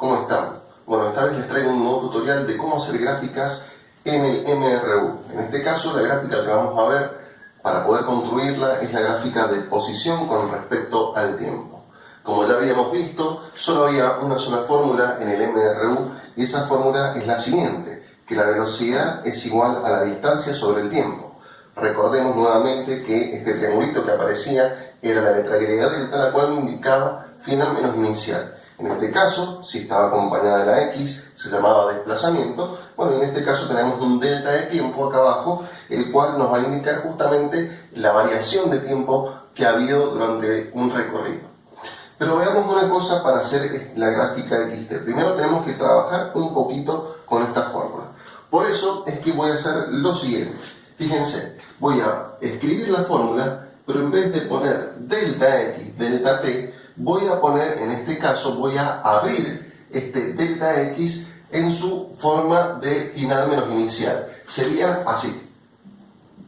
¿cómo están? Bueno, esta vez les traigo un nuevo tutorial de cómo hacer gráficas en el MRU. En este caso, la gráfica que vamos a ver para poder construirla es la gráfica de posición con respecto al tiempo. Como ya habíamos visto, solo había una sola fórmula en el MRU y esa fórmula es la siguiente, que la velocidad es igual a la distancia sobre el tiempo. Recordemos nuevamente que este triangulito que aparecía era la letra griega delta, la cual me indicaba final menos inicial. En este caso, si estaba acompañada de la X, se llamaba desplazamiento. Bueno, en este caso tenemos un delta de tiempo acá abajo, el cual nos va a indicar justamente la variación de tiempo que ha habido durante un recorrido. Pero veamos una cosa para hacer la gráfica XT. Primero tenemos que trabajar un poquito con esta fórmula. Por eso es que voy a hacer lo siguiente. Fíjense, voy a escribir la fórmula, pero en vez de poner delta X, delta T, voy a poner, en este caso, voy a abrir este delta X en su forma de final menos inicial. Sería así.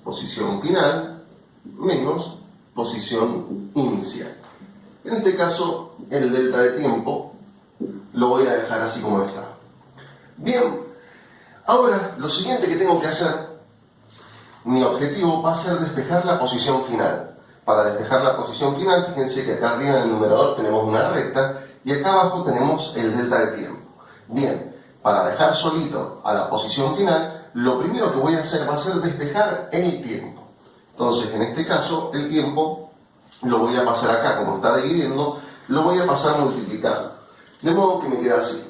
Posición final menos posición inicial. En este caso, el delta de tiempo lo voy a dejar así como está. Bien, ahora lo siguiente que tengo que hacer, mi objetivo va a ser despejar la posición final. Para despejar la posición final, fíjense que acá arriba en el numerador tenemos una recta y acá abajo tenemos el delta de tiempo. Bien, para dejar solito a la posición final, lo primero que voy a hacer va a ser despejar el tiempo. Entonces, en este caso, el tiempo lo voy a pasar acá, como está dividiendo, lo voy a pasar multiplicando. De modo que me queda así.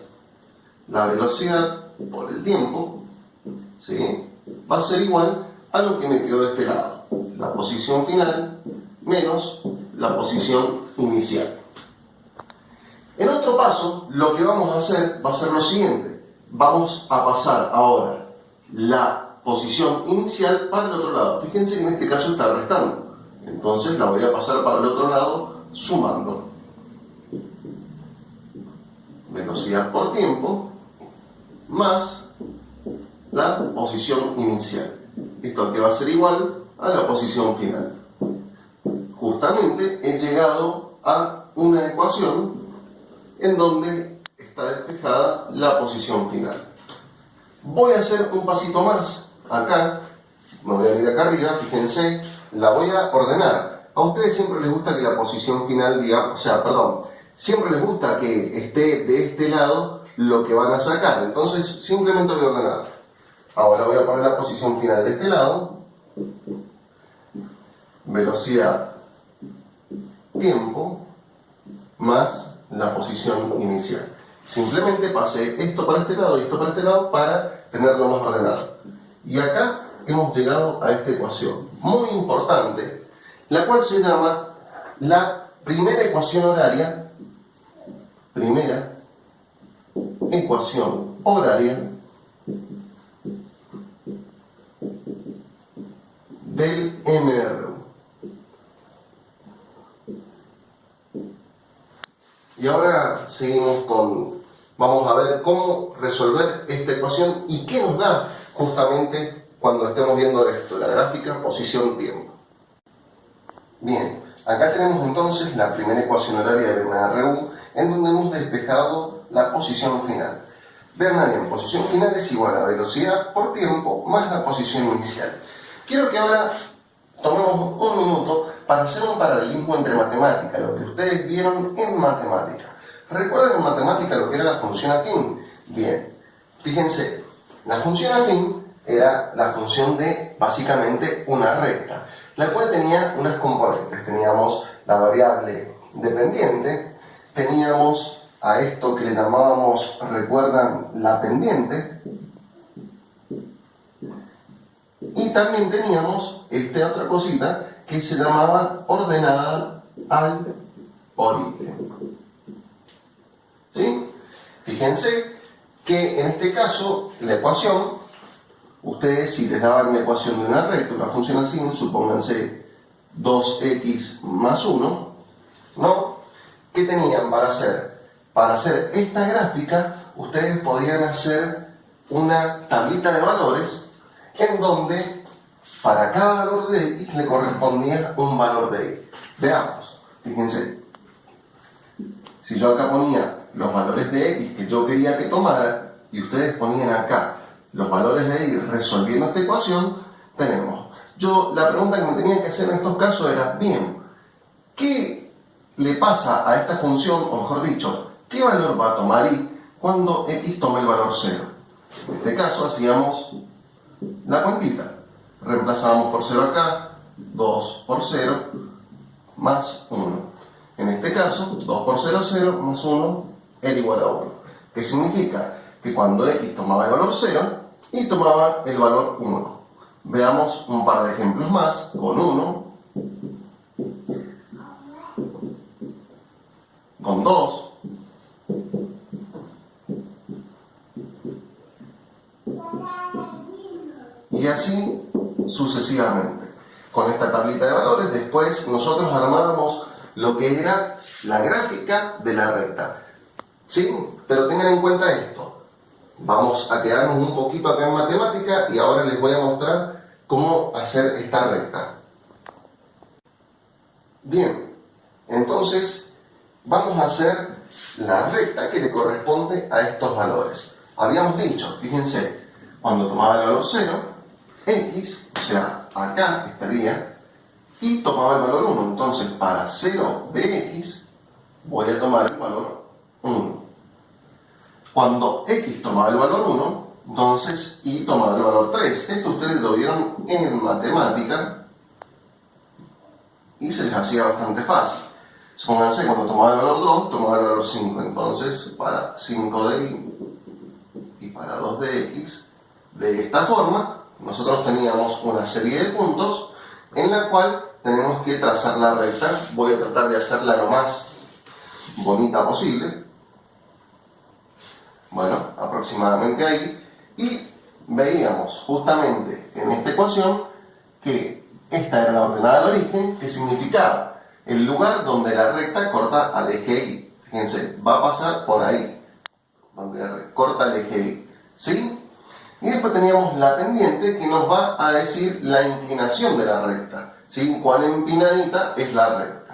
La velocidad por el tiempo, ¿sí?, va a ser igual a lo que me quedó de este lado. La posición final menos la posición inicial. En otro paso, lo que vamos a hacer va a ser lo siguiente. Vamos a pasar ahora la posición inicial para el otro lado. Fíjense que en este caso está restando. Entonces la voy a pasar para el otro lado sumando. Velocidad por tiempo más la posición inicial. Esto que va a ser igual a la posición final. Justamente he llegado a una ecuación en donde está despejada la posición final. Voy a hacer un pasito más. Acá, me voy a ir acá arriba, fíjense, la voy a ordenar. A ustedes siempre les gusta que la posición final, siempre les gusta que esté de este lado lo que van a sacar. Entonces, simplemente voy a ordenar. Ahora voy a poner la posición final de este lado. Velocidad tiempo más la posición inicial. Simplemente pasé esto para este lado y esto para este lado para tenerlo más ordenado. Y acá hemos llegado a esta ecuación muy importante, la cual se llama la primera ecuación horaria. Primera ecuación horaria del MRU. Y ahora seguimos vamos a ver cómo resolver esta ecuación y qué nos da justamente cuando estemos viendo esto, la gráfica posición-tiempo. Bien, acá tenemos entonces la primera ecuación horaria del MRU, en donde hemos despejado la posición final. Vean bien, posición final es igual a velocidad por tiempo más la posición inicial. Quiero que ahora tomemos un minuto para hacer un paralelismo entre matemática, lo que ustedes vieron en matemática. ¿Recuerdan en matemática lo que era la función afín? Bien, fíjense, la función afín era la función de básicamente una recta, la cual tenía unas componentes. Teníamos la variable dependiente, teníamos a esto que le llamábamos, ¿recuerdan?, la pendiente, y también teníamos esta otra cosita que se llamaba ordenada al origen. ¿Sí? Fíjense que en este caso la ecuación, ustedes si les daban una ecuación de una recta, una función así, supónganse 2x más 1, ¿no? ¿Qué tenían para hacer? Para hacer esta gráfica, ustedes podían hacer una tablita de valores en donde para cada valor de x le correspondía un valor de y. Veamos, fíjense. Si yo acá ponía los valores de x que yo quería que tomara y ustedes ponían acá los valores de y resolviendo esta ecuación, tenemos. La pregunta que me tenía que hacer en estos casos era, bien, ¿qué le pasa a esta función, o mejor dicho, qué valor va a tomar y cuando x tome el valor 0? En este caso hacíamos la cuentita. Reemplazábamos por 0 acá, 2 por 0, más 1. En este caso, 2 por 0, 0, más 1, era igual a 1. ¿Qué significa? Que cuando x tomaba el valor 0, y tomaba el valor 1. Veamos un par de ejemplos más, con 1, con 2, y así sucesivamente. Con esta tablita de valores, después nosotros armábamos lo que era la gráfica de la recta. ¿Sí? Pero tengan en cuenta esto. Vamos a quedarnos un poquito acá en matemática y ahora les voy a mostrar cómo hacer esta recta. Bien, entonces vamos a hacer la recta que le corresponde a estos valores. Habíamos dicho, fíjense, cuando tomaba el valor 0, x, o sea, acá estaría, y tomaba el valor 1. Entonces, para 0 de x, voy a tomar el valor 1. Cuando x tomaba el valor 1, entonces y tomaba el valor 3. Esto ustedes lo vieron en matemática y se les hacía bastante fácil. Supónganse, cuando tomaba el valor 2, tomaba el valor 5. Entonces, para 5 de y para 2 de x, de esta forma, nosotros teníamos una serie de puntos en la cual tenemos que trazar la recta. Voy a tratar de hacerla lo más bonita posible. Bueno, aproximadamente ahí. Y veíamos justamente en esta ecuación que esta era la ordenada de origen, que significaba el lugar donde la recta corta al eje Y. Fíjense, va a pasar por ahí, donde corta el eje Y. ¿Sí? Y después teníamos la pendiente, que nos va a decir la inclinación de la recta. ¿Sí? Cuán empinadita es la recta.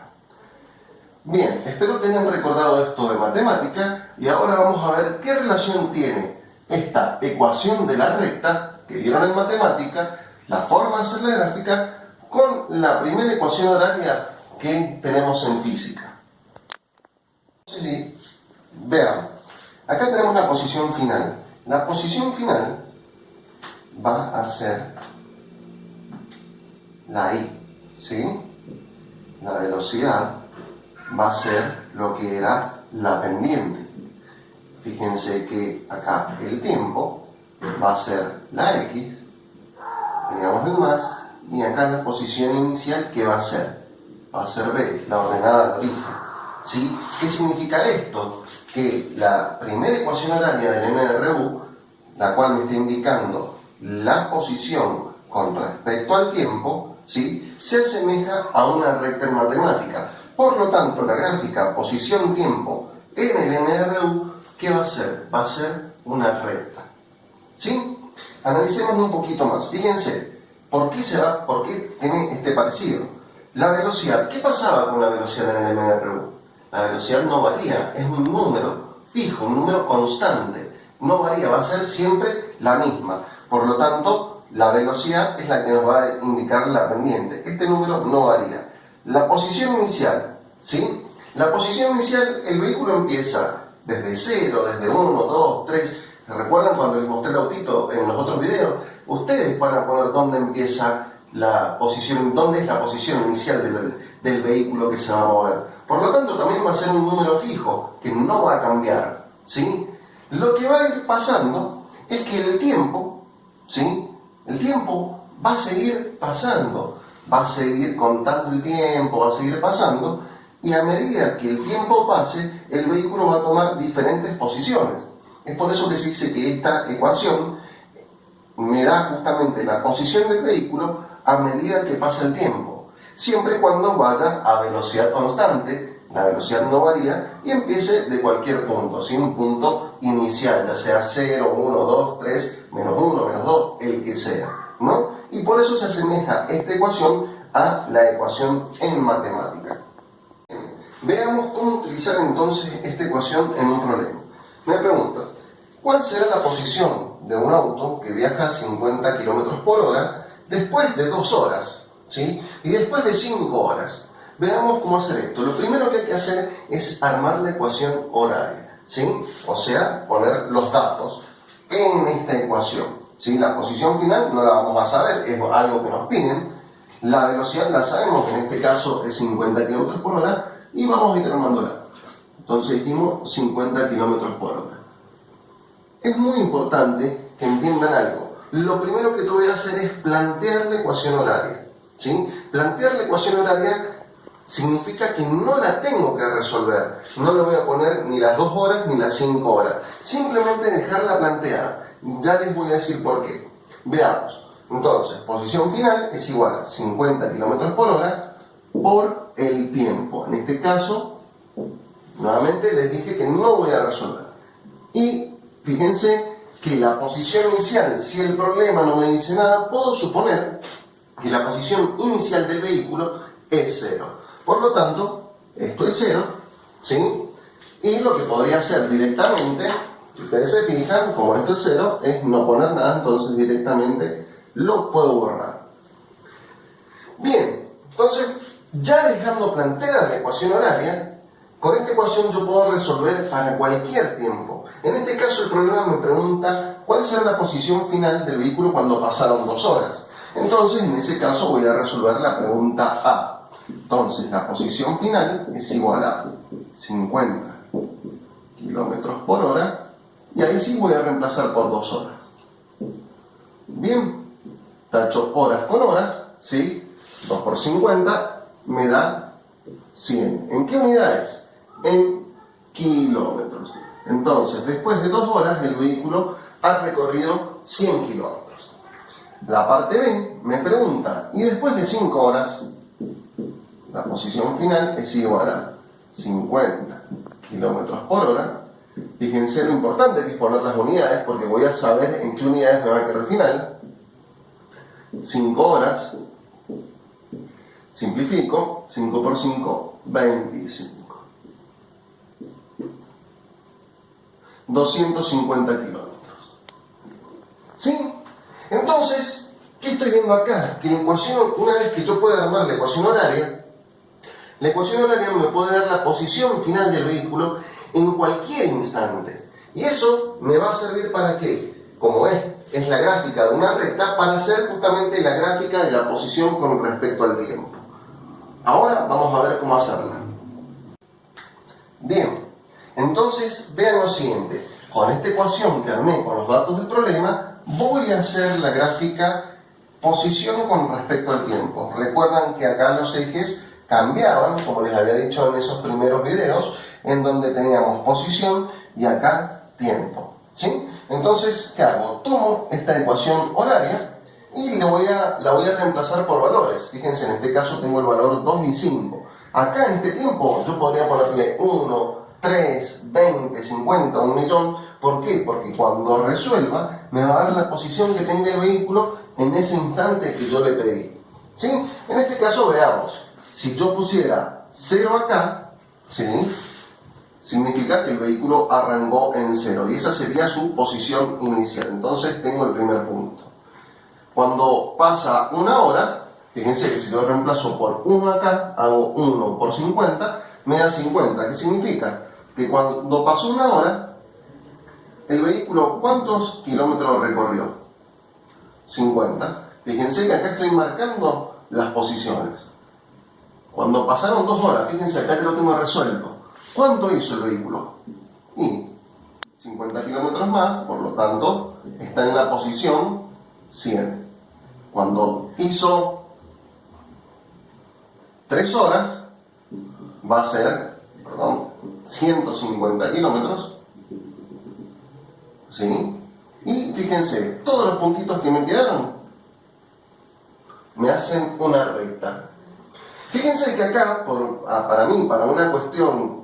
Bien, espero que hayan recordado esto de matemática y ahora vamos a ver qué relación tiene esta ecuación de la recta que vieron en matemática, la forma de hacer la gráfica, con la primera ecuación horaria que tenemos en física. Entonces, vean, acá tenemos la posición final. La posición final va a ser la I, ¿sí? La velocidad va a ser lo que era la pendiente. Fíjense que acá el tiempo va a ser la X, digamos el más, y acá la posición inicial, ¿qué va a ser? Va a ser B, la ordenada de origen. ¿Sí? ¿Qué significa esto? Que la primera ecuación horaria del MRU, la cual me está indicando la posición con respecto al tiempo, ¿sí?, se asemeja a una recta en matemática. Por lo tanto, la gráfica posición-tiempo en el MRU, ¿qué va a ser? Va a ser una recta. ¿Sí? Analicemos un poquito más. Fíjense, ¿por qué tiene este parecido? La velocidad. ¿Qué pasaba con la velocidad en el MRU? La velocidad no varía, es un número fijo, un número constante. No varía, va a ser siempre la misma. Por lo tanto, la velocidad es la que nos va a indicar la pendiente. Este número no varía. La posición inicial, ¿sí? La posición inicial, el vehículo empieza desde 0, desde 1, 2, 3. ¿Recuerdan cuando les mostré el autito en los otros videos? Ustedes van a poner dónde empieza la posición, dónde es la posición inicial del vehículo que se va a mover. Por lo tanto, también va a ser un número fijo, que no va a cambiar, ¿sí? Lo que va a ir pasando es que el tiempo, ¿sí?, el tiempo va a seguir pasando. Va a seguir contando el tiempo, va a seguir pasando, y a medida que el tiempo pase, el vehículo va a tomar diferentes posiciones. Es por eso que se dice que esta ecuación me da justamente la posición del vehículo a medida que pasa el tiempo, siempre y cuando vaya a velocidad constante, la velocidad no varía, y empiece de cualquier punto, ¿sí?, un punto inicial, ya sea 0, 1, 2, 3, menos 1, menos 2, el que sea, ¿no? Y por eso se asemeja esta ecuación a la ecuación en matemática. Veamos cómo utilizar entonces esta ecuación en un problema. Me pregunta, ¿cuál será la posición de un auto que viaja a 50 km por hora después de 2 horas? ¿Sí? Y después de 5 horas. Veamos cómo hacer esto. Lo primero que hay que hacer es armar la ecuación horaria, ¿sí? O sea, poner los datos en esta ecuación, ¿sí? La posición final no la vamos a saber, es algo que nos piden. La velocidad la sabemos, que en este caso es 50 km por hora, y vamos a ir armándola. Entonces dijimos 50 km por hora. Es muy importante que entiendan algo. Lo primero que tú voy a hacer es plantear la ecuación horaria, ¿sí? Plantear la ecuación horaria significa que no la tengo que resolver. No le voy a poner ni las 2 horas ni las 5 horas. Simplemente dejarla planteada. Ya les voy a decir por qué. Veamos. Entonces, posición final es igual a 50 km por hora por el tiempo. En este caso, nuevamente les dije que no voy a resolver. Y fíjense que la posición inicial, si el problema no me dice nada, puedo suponer que la posición inicial del vehículo es 0. Por lo tanto, esto es 0, ¿sí? Y lo que podría hacer directamente, si ustedes se fijan, como esto es 0, es no poner nada, entonces directamente lo puedo borrar. Bien, entonces, ya dejando planteada la ecuación horaria, con esta ecuación yo puedo resolver para cualquier tiempo. En este caso el problema me pregunta cuál será la posición final del vehículo cuando pasaron 2 horas. Entonces, en ese caso voy a resolver la pregunta A. Entonces, la posición final es igual a 50 km por hora, y ahí sí voy a reemplazar por 2 horas. Bien, tacho horas con horas, ¿sí? 2 por 50 me da 100. ¿En qué unidades? En kilómetros. Entonces, después de 2 horas, el vehículo ha recorrido 100 kilómetros. La parte B me pregunta, ¿y después de 5 horas? La posición final es igual a 50 km por hora. Fíjense lo importante que es poner las unidades, porque voy a saber en qué unidades me va a quedar el final. 5 horas. Simplifico. 5 por 5, 25. 250 kilómetros. ¿Sí? Entonces, ¿qué estoy viendo acá? Que la ecuación, una vez que yo pueda armar la ecuación horaria me puede dar la posición final del vehículo en cualquier instante. Y eso me va a servir para qué? Como es la gráfica de una recta, para hacer justamente la gráfica de la posición con respecto al tiempo. Ahora vamos a ver cómo hacerla. Bien, entonces vean lo siguiente. Con esta ecuación que armé con los datos del problema, voy a hacer la gráfica posición con respecto al tiempo. Recuerdan que acá los ejes cambiaban, como les había dicho en esos primeros videos, en donde teníamos posición y acá tiempo, ¿sí? Entonces, ¿qué hago? Tomo esta ecuación horaria y la voy a reemplazar por valores. Fíjense, en este caso tengo el valor 2 y 5. Acá en este tiempo yo podría ponerle 1, 3, 20, 50, 1 millón. ¿Por qué? Porque cuando resuelva me va a dar la posición que tenga el vehículo en ese instante que yo le pedí, ¿sí? En este caso veamos. Si yo pusiera 0 acá, ¿sí? Significa que el vehículo arrancó en 0 y esa sería su posición inicial. Entonces tengo el primer punto. Cuando pasa 1 hora, fíjense que si yo reemplazo por 1 acá, hago 1 por 50, me da 50. ¿Qué significa? Que cuando pasó 1 hora, el vehículo, ¿cuántos kilómetros recorrió? 50. Fíjense que acá estoy marcando las posiciones. Cuando pasaron 2 horas, fíjense, acá ya lo tengo resuelto. ¿Cuánto hizo el vehículo? Y 50 kilómetros más, por lo tanto, está en la posición 100. Cuando hizo 3 horas, va a ser, 150 kilómetros. ¿Sí? Y fíjense, todos los puntitos que me quedaron me hacen una recta. Fíjense que acá, para mí, para una cuestión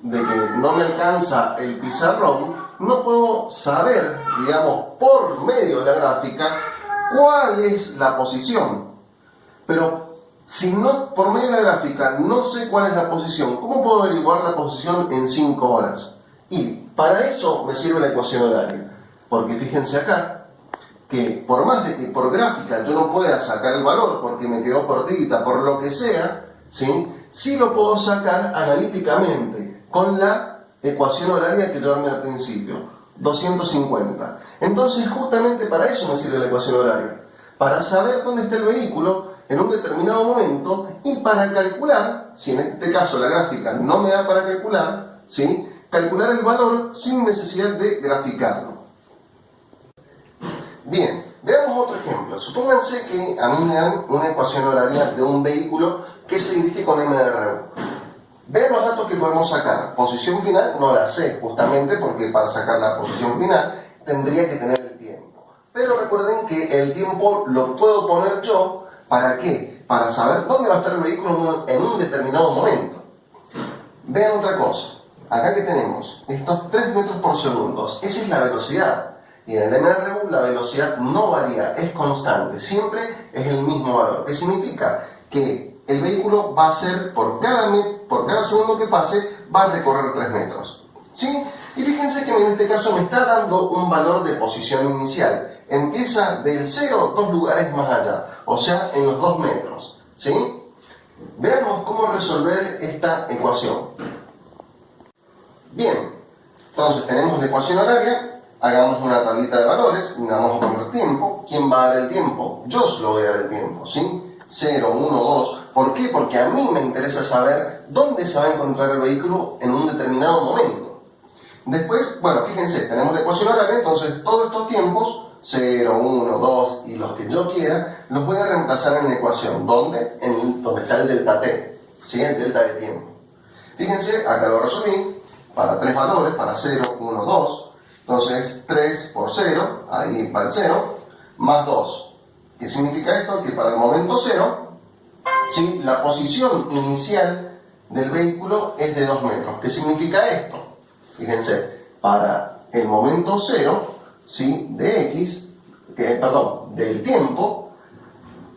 de que no me alcanza el pizarrón, no puedo saber, digamos, por medio de la gráfica, cuál es la posición. Pero Si no, por medio de la gráfica, no sé cuál es la posición, ¿cómo puedo averiguar la posición en 5 horas? Y para eso me sirve la ecuación horaria. Porque fíjense acá, que por más de que por gráfica yo no pueda sacar el valor porque me quedó cortita, por lo que sea, ¿sí? Sí lo puedo sacar analíticamente con la ecuación horaria que yo armé al principio, 250. Entonces justamente para eso me sirve la ecuación horaria, para saber dónde está el vehículo en un determinado momento y para calcular, si en este caso la gráfica no me da para calcular, ¿sí? Calcular el valor sin necesidad de graficarlo. Bien, veamos otro ejemplo. Supónganse que a mí me dan una ecuación horaria de un vehículo que se dirige con MRU. Vean los datos que podemos sacar. Posición final no la sé, justamente porque para sacar la posición final tendría que tener el tiempo. Pero recuerden que el tiempo lo puedo poner yo. ¿Para qué? Para saber dónde va a estar el vehículo en un determinado momento. Vean otra cosa. Acá que tenemos estos 3 metros por segundo. Esa es la velocidad. Y en el MRU la velocidad no varía, es constante. Siempre es el mismo valor. ¿Qué significa? Que el vehículo va a ser, por cada segundo que pase, va a recorrer 3 metros. ¿Sí? Y fíjense que en este caso me está dando un valor de posición inicial. Empieza del 0 2 lugares más allá, o sea, en los 2 metros. ¿Sí? Veamos cómo resolver esta ecuación. Bien, entonces tenemos la ecuación horaria, hagamos una tablita de valores, vamos a poner tiempo. ¿Quién va a dar el tiempo? Yo se lo voy a dar el tiempo, ¿sí? 0, 1, 2. ¿Por qué? Porque a mí me interesa saber dónde se va a encontrar el vehículo en un determinado momento. Después, bueno, fíjense, tenemos la ecuación horaria, entonces todos estos tiempos, 0, 1, 2 y los que yo quiera, los voy a reemplazar en la ecuación. ¿Dónde? Donde está el delta t, ¿sí? El delta de tiempo. Fíjense, acá lo resolví para 3 valores, para 0, 1, 2. Entonces 3 por 0, ahí va el 0, más 2. ¿Qué significa esto? Que para el momento 0, ¿sí? La posición inicial del vehículo es de 2 metros. ¿Qué significa esto? Fíjense, para el momento 0, ¿sí? De x, del tiempo,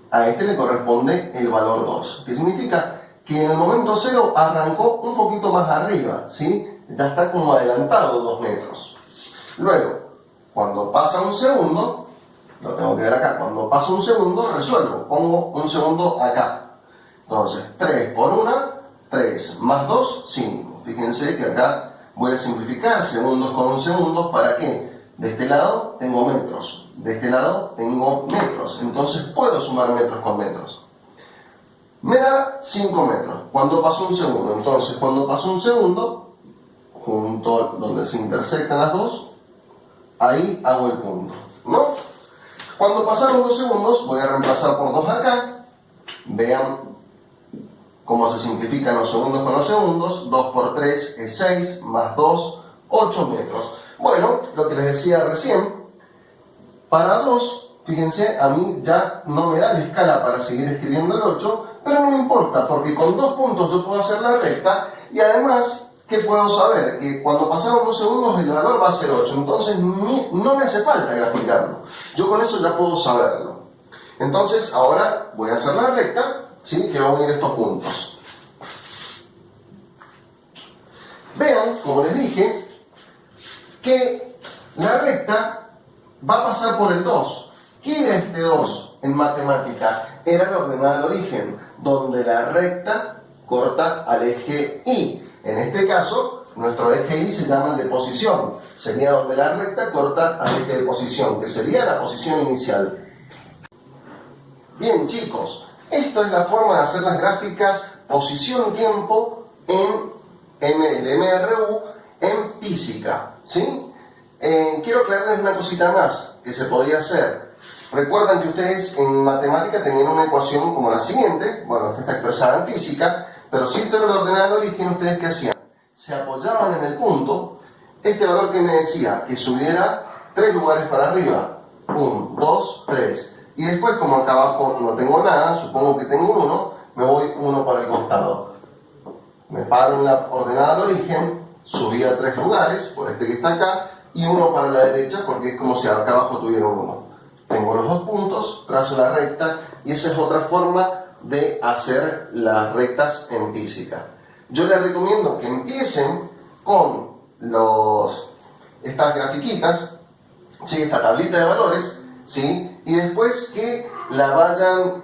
a este le corresponde el valor 2. ¿Qué significa? Que en el momento 0 arrancó un poquito más arriba, ¿sí? Ya está como adelantado 2 metros. Luego, cuando pasa un segundo, lo tengo que ver acá, cuando pasa un segundo resuelvo, pongo un segundo acá. Entonces, 3 por 1, 3 más 2, 5. Fíjense que acá voy a simplificar segundos con un segundo. ¿Para qué? De este lado tengo metros, de este lado tengo metros. Entonces puedo sumar metros con metros. Me da 5 metros. ¿Cuándo pasó un segundo? Entonces, cuando pasó un segundo, junto donde se intersectan las dos, ahí hago el punto, ¿no? Cuando pasaron 2 segundos, voy a reemplazar por 2 acá. Vean cómo se simplifican los segundos con los segundos. 2 por 3 es 6, más 2, 8 metros. Bueno, lo que les decía recién, para 2, fíjense, a mí ya no me da la escala para seguir escribiendo el 8, pero no me importa, porque con 2 puntos yo puedo hacer la recta, y además, ¿qué puedo saber? Que cuando pasaron 2 segundos el valor va a ser 8, entonces no me hace falta graficarlo. Yo con eso ya puedo saberlo. Entonces, ahora voy a hacer la recta, ¿sí? Que va a unir estos puntos. Vean, como les dije, que la recta va a pasar por el 2. ¿Qué era este 2 en matemática? Era la ordenada del origen, donde la recta corta al eje Y. En este caso, nuestro eje Y se llama el de posición. Sería donde la recta corta al eje de posición, que sería la posición inicial. Bien, chicos, esta es la forma de hacer las gráficas posición-tiempo en el MRU en física, ¿sí? Quiero aclararles una cosita más que se podía hacer. Recuerdan que ustedes en matemática tenían una ecuación como la siguiente. Bueno, esta está expresada en física, pero si esto era la ordenada del origen, ¿ustedes qué hacían? Se apoyaban en el punto. Este valor que me decía que subiera 3 lugares para arriba. 1, 2, 3. Y después, como acá abajo no tengo nada, supongo que tengo un 1, me voy 1 para el costado. Me paro en la ordenada del origen, subía 3 lugares, por este que está acá, y 1 para la derecha, porque es como si acá abajo tuviera un 1. Tengo los 2 puntos, trazo la recta, y esa es otra forma de hacer las rectas en física. Yo les recomiendo que empiecen con estas grafiquitas, ¿sí? Esta tablita de valores, ¿sí? Y después que la vayan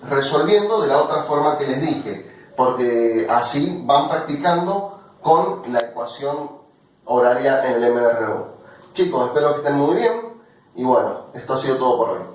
resolviendo de la otra forma que les dije, porque así van practicando con la ecuación horaria en el MRU. Chicos, espero que estén muy bien y bueno, esto ha sido todo por hoy.